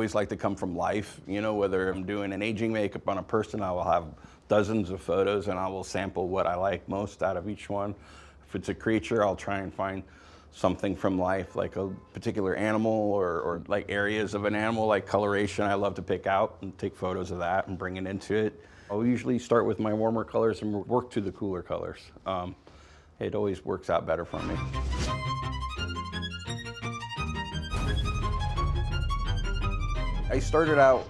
always like to come from life, you know, whether I'm doing an aging makeup on a person, I will have dozens of photos and I will sample what I like most out of each one. If it's a creature, I'll try and find something from life, like a particular animal or like areas of an animal, like coloration I love to pick out and take photos of that and bring it into it. I'll usually start with my warmer colors and work to the cooler colors. It always works out better for me. I started out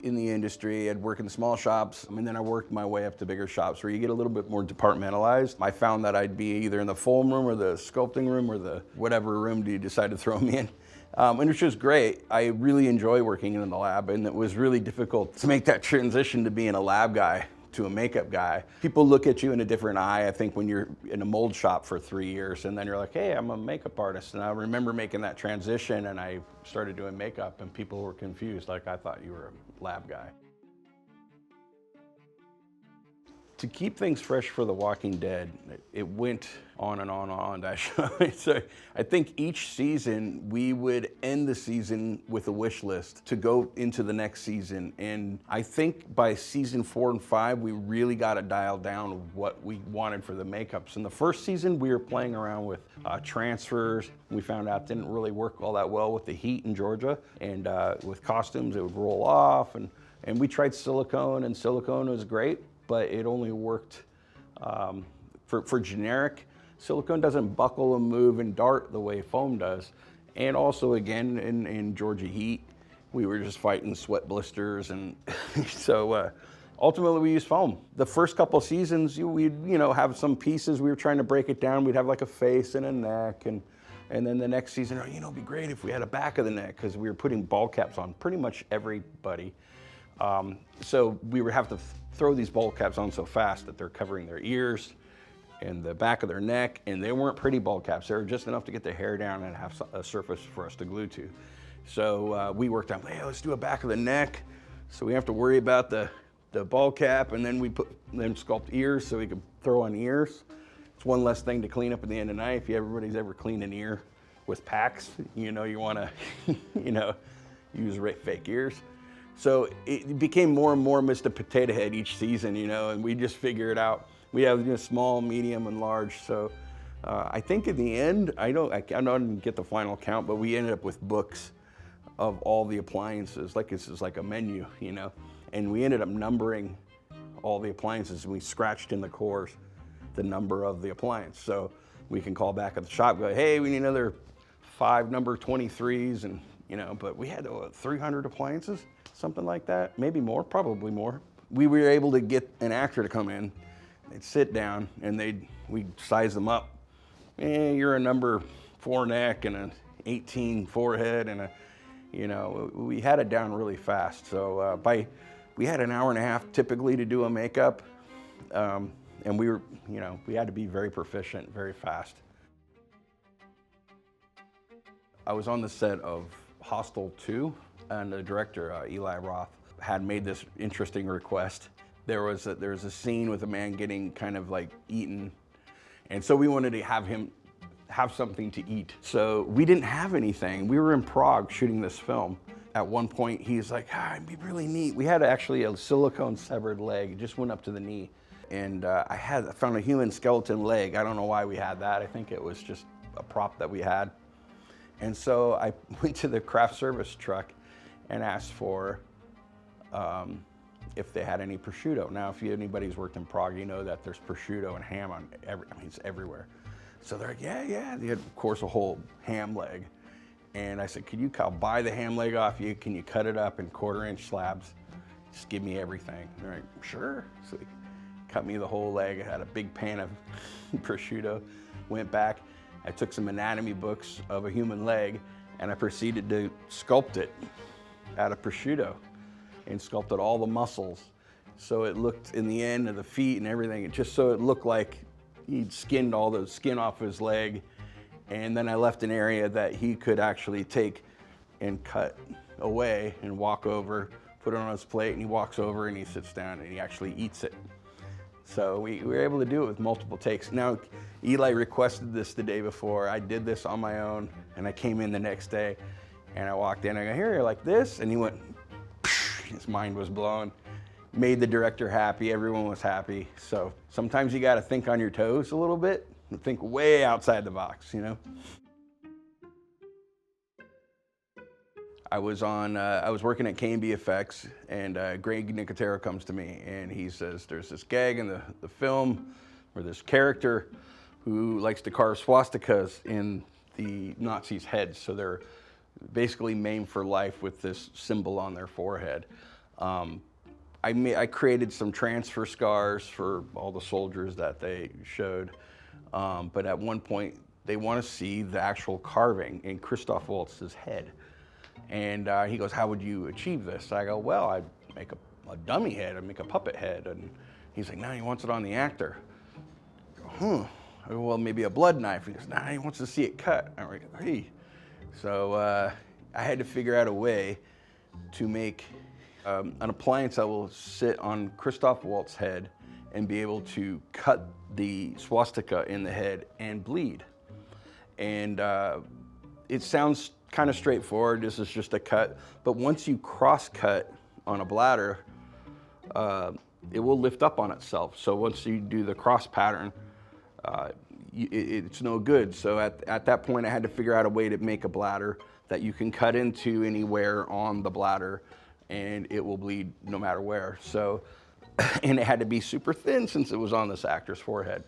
in the industry. I'd work in small shops, and then I worked my way up to bigger shops where you get a little bit more departmentalized. I found that I'd be either in the foam room or the sculpting room or the whatever room you decide to throw me in. And which was great. I really enjoy working in the lab, and it was really difficult to make that transition to being a lab guy to a makeup guy. People look at you in a different eye, I think, when you're in a mold shop for 3 years, and then you're like, hey, I'm a makeup artist. And I remember making that transition, and I started doing makeup, and people were confused, like I thought you were a lab guy. To keep things fresh for The Walking Dead, it went on and on and on, that show. So I think each season, we would end the season with a wish list to go into the next season. And I think by season 4 and 5, we really got it dialed down what we wanted for the makeups. In the first season, we were playing around with transfers. We found out it didn't really work all that well with the heat in Georgia. And with costumes, it would roll off. And we tried silicone, and silicone was great, but it only worked for generic. Silicone doesn't buckle and move and dart the way foam does. And also, again, in Georgia heat, we were just fighting sweat blisters, and so ultimately we used foam. The first couple seasons, we'd have some pieces, we were trying to break it down. We'd have like a face and a neck, and then the next season, it'd be great if we had a back of the neck, because we were putting ball caps on pretty much everybody. So we would have to throw these ball caps on so fast that they're covering their ears and the back of their neck, and they weren't pretty ball caps. They were just enough to get the hair down and have a surface for us to glue to. So we worked out, hey, let's do a back of the neck, so we have to worry about the ball cap, and then we sculpt ears so we could throw on ears. It's one less thing to clean up at the end of the night. If everybody's ever cleaned an ear with packs, you want to use fake ears. So it became more and more Mr. Potato Head each season, and we just figure it out. We have small, medium, and large. So I think in the end, I don't get the final count, but we ended up with books of all the appliances, like this is like a menu, and we ended up numbering all the appliances, and we scratched in the cores the number of the appliance. So we can call back at the shop, go, hey, we need another 5 number 23s, and but we had 300 appliances, something like that, maybe more, probably more. We were able to get an actor to come in. They'd sit down, and we'd size them up. You're a number 4 neck and an 18 forehead, and we had it down really fast. So we had an hour and a half typically to do a makeup, and we had to be very proficient, very fast. I was on the set of Hostel 2, and the director, Eli Roth, had made this interesting request. There was a scene with a man getting kind of like eaten, and so we wanted to have him have something to eat. So we didn't have anything. We were in Prague shooting this film. At one point, he's like, it'd be really neat. We had actually a silicone severed leg. It just went up to the knee. And I found a human skeleton leg. I don't know why we had that. I think it was just a prop that we had. And so I went to the craft service truck and asked for if they had any prosciutto. Now, if anybody's worked in Prague, you know that there's prosciutto and ham on it's everywhere. So they're like, yeah. They had, of course, a whole ham leg. And I said, I'll buy the ham leg off you. Can you cut it up in 1/4-inch slabs? Just give me everything. And they're like, sure. So they cut me the whole leg. I had a big pan of prosciutto. Went back. I took some anatomy books of a human leg, and I proceeded to sculpt it out of prosciutto and sculpted all the muscles. So it looked, in the end of the feet and everything, just so it looked like he'd skinned all the skin off his leg. And then I left an area that he could actually take and cut away and walk over, put it on his plate, and he walks over and he sits down and he actually eats it. So we were able to do it with multiple takes. Now, Eli requested this the day before. I did this on my own, and I came in the next day, And I walked in, I go, here, like this? And he went, his mind was blown. Made the director happy, everyone was happy. So sometimes you gotta think on your toes a little bit and think way outside the box, you know? I was working at K&B Effects, and Greg Nicotero comes to me and he says, there's this gag in the film where this character who likes to carve swastikas in the Nazis' heads. So they're basically maimed for life with this symbol on their forehead. I created some transfer scars for all the soldiers that they showed. But at one point, they want to see the actual carving in Christoph Waltz's head. And he goes, how would you achieve this? I go, well, I'd make a dummy head, I'd make a puppet head. And he's like, no, he wants it on the actor. I go, I go, well, maybe a blood knife. He goes, nah, he wants to see it cut. I'm like, hey. So I had to figure out a way to make an appliance that will sit on Christoph Waltz's head and be able to cut the swastika in the head and bleed. And it sounds kind of straightforward, this is just a cut, but once you cross-cut on a bladder, it will lift up on itself. So once you do the cross pattern, it's no good. So at that point, I had to figure out a way to make a bladder that you can cut into anywhere on the bladder and it will bleed no matter where. So, and it had to be super thin since it was on this actor's forehead.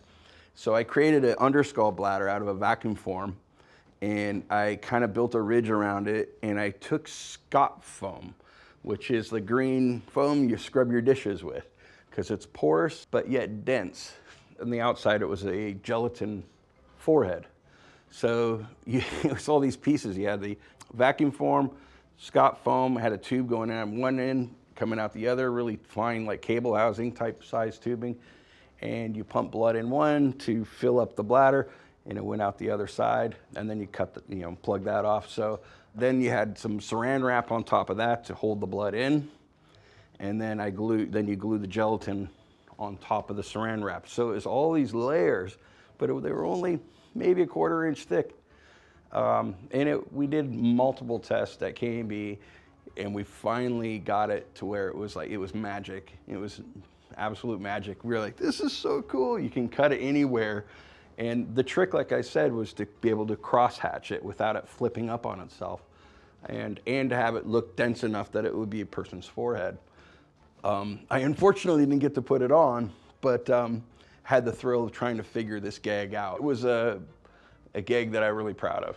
So I created an underskull bladder out of a vacuum form, and I kind of built a ridge around it, and I took Scott foam, which is the green foam you scrub your dishes with, because it's porous but yet dense. On the outside, it was a gelatin forehead. So it's all these pieces. You had the vacuum form, Scott foam, had a tube going out one end, coming out the other, really fine like cable housing type size tubing. And you pump blood in one to fill up the bladder, and it went out the other side. And then you cut the, plug that off. So then you had some saran wrap on top of that to hold the blood in. And then you glue the gelatin on top of the saran wrap. So it was all these layers, but they were only maybe a 1/4 inch thick. And we did multiple tests at K&B, and we finally got it to where it was magic. It was absolute magic. We were like, this is so cool. You can cut it anywhere. And the trick, like I said, was to be able to cross hatch it without it flipping up on itself, and to have it look dense enough that it would be a person's forehead. I unfortunately didn't get to put it on, but had the thrill of trying to figure this gag out. It was a gag that I'm really proud of.